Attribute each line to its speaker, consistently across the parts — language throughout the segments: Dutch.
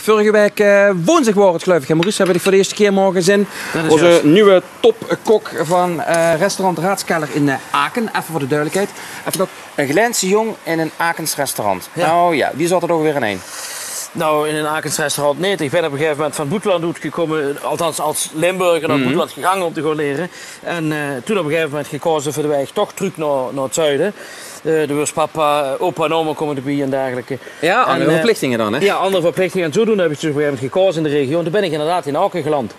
Speaker 1: vorige week woensdag was het geloof ik. Maurice, hebben we voor de eerste keer morgen gezien. Onze
Speaker 2: juist.
Speaker 1: nieuwe topkok van restaurant Raadskeller in Aken. Even voor de duidelijkheid. Even dat, een Gelijnse jong in een Akens restaurant.
Speaker 2: Ja.
Speaker 1: Nou ja, wie zat er ook weer in één?
Speaker 2: Nou, in een Akens restaurant niet. Ik ben op een gegeven moment van Boetland gekomen, althans als Limburger naar Boetland gegaan om te gaan leren. En toen op een gegeven moment gekozen voor de weg toch terug naar het zuiden. Er was papa, opa en oma komen erbij en dergelijke.
Speaker 1: Ja, andere verplichtingen dan, hè?
Speaker 2: Ja, andere verplichtingen. En zodoende heb ik dus op een gegeven moment gekozen in de regio. En toen ben ik inderdaad in Aken geland.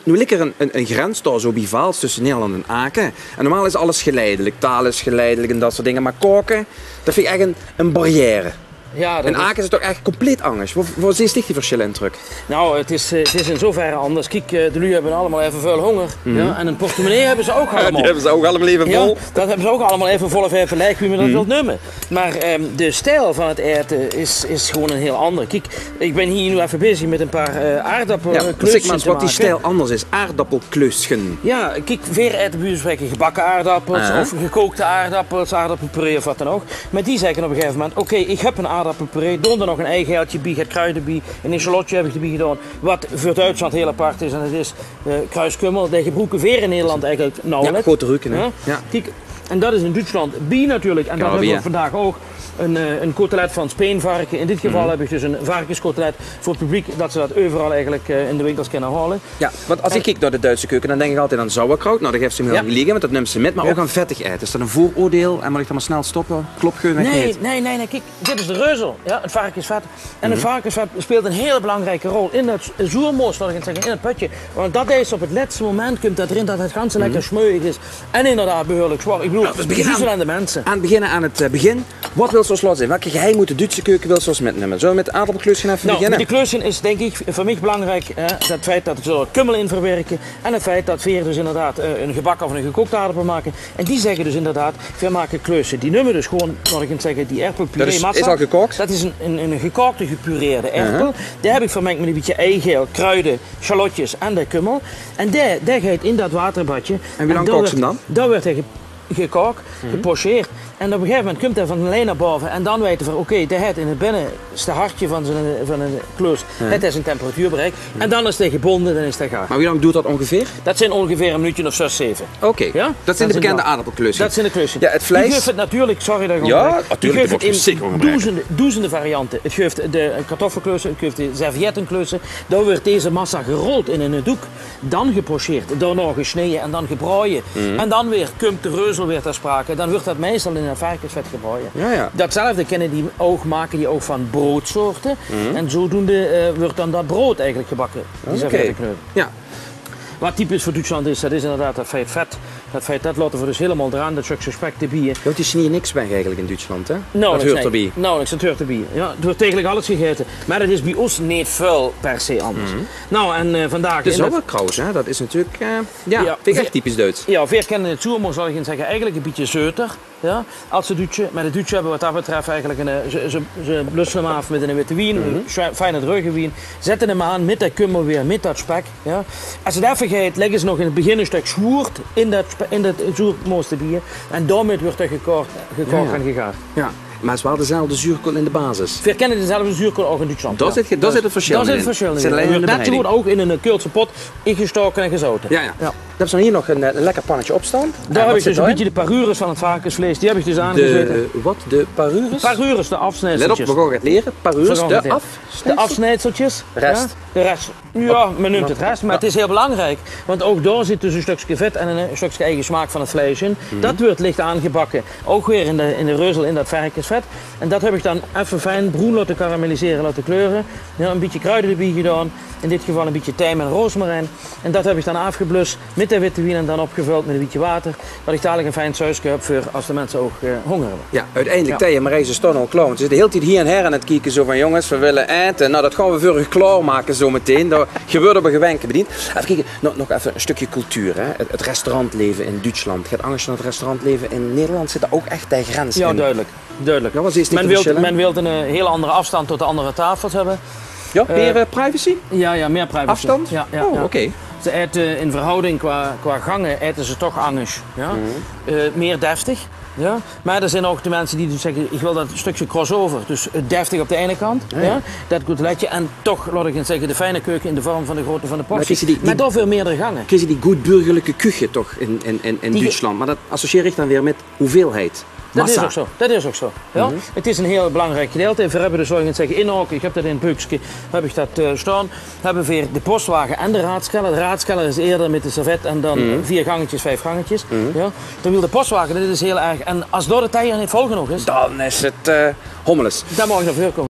Speaker 1: Nu ligt er een grens daar zo bij Vaals tussen Nederland en Aken. En normaal is alles geleidelijk. Taal is geleidelijk en dat soort dingen. Maar koken, dat vind ik echt een barrière.
Speaker 2: Ja,
Speaker 1: En Aken is toch echt compleet anders. Waar zit die verschillen in terug?
Speaker 2: Nou, het is in zoverre anders. Kijk, de lui hebben allemaal even veel honger. Ja? En een portemonnee hebben ze ook allemaal.
Speaker 1: Die hebben ze ook allemaal even vol.
Speaker 2: Ja, dat hebben ze ook allemaal even vol of even lijk wie me dat wilt noemen. Maar de stijl van het eten is gewoon een heel ander. Kijk, ik ben hier nu even bezig met een paar aardappelklusjes
Speaker 1: maar wat die stijl anders is. Aardappelklusjen.
Speaker 2: Ja, kijk, veel eten bij ons spreken gebakken aardappels of gekookte aardappels, aardappelpuree of wat dan ook. Maar die zeggen op een gegeven moment, oké, ik heb een aardappelpuree, doe er nog een eigeltje bij, het kruiden bij, een echelotje heb ik erbij gedaan. Wat voor Duitsland heel apart is, en het is kruiskummel, dat gebruiken weer in Nederland eigenlijk nauwelijks.
Speaker 1: Ja, grote rukken, hè?
Speaker 2: Ja?
Speaker 1: Ja.
Speaker 2: Kijk, en dat is in Duitsland bij natuurlijk, en dat hebben we vandaag ook. Een cotelet van speenvarken. In dit geval heb ik dus een varkenscotelet voor het publiek, dat ze dat overal eigenlijk in de winkels kunnen halen.
Speaker 1: Ja, want als ik kijk naar de Duitse keuken, dan denk ik altijd aan sauerkraut. Nou, dat geeft ze me heel liggen, want dat neemt ze met, maar ook aan vettig eten. Is dat een vooroordeel en moet ik dan maar snel stoppen? Klopgeun weg
Speaker 2: Nee, kijk, dit is de reuzel, ja, het varkensvet. En het varkensvet speelt een hele belangrijke rol in het zoermoos, wat ik kan zeggen, in het putje. Want dat is op het laatste moment, komt dat erin dat het ganse lekker smeuig is. En inderdaad behoorlijk zwaar. Ik bedoel,
Speaker 1: dus beginnen
Speaker 2: aan de mensen.
Speaker 1: Aan het begin, wat wil zo slot zijn? Welke geheim moet de Duitse keuken wil zoals metnemen? Zullen we met de aardappelklusje even beginnen?
Speaker 2: Met die klusje is denk ik voor mij belangrijk het feit dat ze er kummel in verwerken en het feit dat we dus inderdaad een gebakken of een gekookte aardappel maken. En die zeggen dus inderdaad, we maken klusje. Die nummer dus gewoon, wat ik kan zeggen, die erpelpuree massa.
Speaker 1: Dat is al gekookt?
Speaker 2: Dat is een gekookte, gepureerde erpel. Die heb ik vermengd met een beetje eigeel, kruiden, shallotjes en de kummel. En die gaat in dat waterbadje.
Speaker 1: En hoe lang kookt ze hem dan?
Speaker 2: Dat wordt hij gekookt, gepocheerd. En op een gegeven moment komt hij van de lijn naar boven en dan weten we, oké, hij heeft in het binnenste hartje van een klus, het is een temperatuur bereikt. En dan is hij gebonden, dan is hij gaar.
Speaker 1: Maar hoe lang duurt dat ongeveer?
Speaker 2: Dat zijn ongeveer een minuutje of 6, 7.
Speaker 1: Oké,
Speaker 2: Ja?
Speaker 1: dat zijn de bekende aardappelklusjes.
Speaker 2: Dat zijn de klusjes.
Speaker 1: Ja, het vlees.
Speaker 2: Je geeft het natuurlijk, sorry dat ik
Speaker 1: natuurlijk,
Speaker 2: het in duizenden varianten. Het geeft de kartoffelklussen, het geeft de serviettenklussen. Dan wordt deze massa gerold in een doek, dan gepocheerd, daarna gesneden en dan gebraaien. En dan weer komt de reuzel weer ter sprake. Dan wordt dat meestal in een varkensvet gebraaien.
Speaker 1: Ja.
Speaker 2: Datzelfde kunnen die ook maken die ook van broodsoorten. En zodoende wordt dan dat brood eigenlijk gebakken. Die serviettenkneuzen.
Speaker 1: Ja.
Speaker 2: Wat typisch voor Duitsland is, dat is inderdaad dat feit vet. Dat laten we dus helemaal eraan, dat stuk suspect te bieden.
Speaker 1: Je die snijdt niks weg eigenlijk in Duitsland, hè?
Speaker 2: Dat
Speaker 1: hoort erbij.
Speaker 2: Nauwelijks, dat hoort erbij. Ja, het wordt eigenlijk alles gegeten. Maar dat is bij ons niet veel per se anders. Nou, en vandaag...
Speaker 1: De sauerkraut, hè? Dat is natuurlijk... vind ik echt typisch Duits.
Speaker 2: Ja, veel kennen het zoermoes, zal ik zeggen, eigenlijk een beetje zeuter. Ja, als de Duitsers. Maar de Duitsers hebben wat dat betreft eigenlijk ze blussen hem af met een witte wien, een fijne druge wien. Zetten hem aan met dat kummel weer, met dat spek. Ja. Als het even gaat, leggen ze nog in het begin een stuk zwoerd in dat zoermoos te bier. En daarmee wordt er gekookt en gegaard.
Speaker 1: Ja. Maar het is wel dezelfde zuurkool in de basis.
Speaker 2: We kennen dezelfde zuurkool ook in Duitsland.
Speaker 1: Daar zit het verschil in.
Speaker 2: Daar zit het verschil in. Dat wordt ook in een keulse pot ingestoken en gezouten.
Speaker 1: Ja. Dan heb je hier nog een lekker pannetje op staan.
Speaker 2: Daar heb ik dus een beetje de parures van het varkensvlees. Die heb ik dus aangezeten.
Speaker 1: De parures?
Speaker 2: Parures, de afsnijdeltjes.
Speaker 1: Let op, we gaan het leren. Parures,
Speaker 2: de afsnijdeltjes.
Speaker 1: Rest.
Speaker 2: Ja, de rest. Ja, men noemt het rest, maar het is heel belangrijk. Want ook daar zit dus een stukje vet en een stukje eigen smaak van het vlees in. Dat wordt licht aangebakken. Ook weer in de reuzel, in dat varkensvet. En dat heb ik dan even fijn bruin laten karamelliseren, laten kleuren. Ja, een beetje kruiden erbij gedaan. In dit geval een beetje tijm en rozemarijn. En dat heb ik dan afgeblust met de witte wien en dan opgevuld met een beetje water. Wat ik dadelijk een fijn sausje heb voor als de mensen ook honger hebben.
Speaker 1: Ja, uiteindelijk Thea en Marijs staan al klaar. Want ze zitten de hele tijd hier en her aan het kijken zo van jongens, we willen eten. Nou, dat gaan we voor u klaarmaken zo meteen. Daar gebeurt op een gewenken bediend. Even kijken, nog even een stukje cultuur. Hè? Het restaurantleven in Duitsland. Gaat anders dan het restaurantleven in Nederland zit er ook echt de grens in.
Speaker 2: Ja, duidelijk.
Speaker 1: Ja, wat is
Speaker 2: men wil een hele andere afstand tot de andere tafels hebben.
Speaker 1: Ja, meer privacy?
Speaker 2: Ja, meer privacy.
Speaker 1: Afstand?
Speaker 2: Ja.
Speaker 1: Oké.
Speaker 2: Ze eten in verhouding qua gangen eten ze toch anders. Ja? Meer deftig. Ja? Maar er zijn ook de mensen die zeggen, ik wil dat stukje crossover. Dus deftig op de ene kant, ja. Dat goedletje. En toch, laat ik eens zeggen, de fijne keuken in de vorm van de grootte van de portie. Met toch veel meerdere gangen.
Speaker 1: Kiezen die goed burgerlijke kuchen toch in Duitsland. Maar dat associeer ik dan weer met hoeveelheid.
Speaker 2: Dat is ook zo. Dat is ook zo. Ja? Het is een heel belangrijk gedeelte. We hebben dus, zoals ik zeggen, in ook, ik heb dat in het boekje, heb ik dat staan, hebben we weer de postwagen en de raadskeller. De raadskeller is eerder met de servet en dan 4 gangetjes, 5 gangetjes. Ja? Dan wil de postwagen, dat is heel erg. En als door de tijd niet vol genoeg is,
Speaker 1: dan is het hommeles.
Speaker 2: Dan mag je nog veel komen.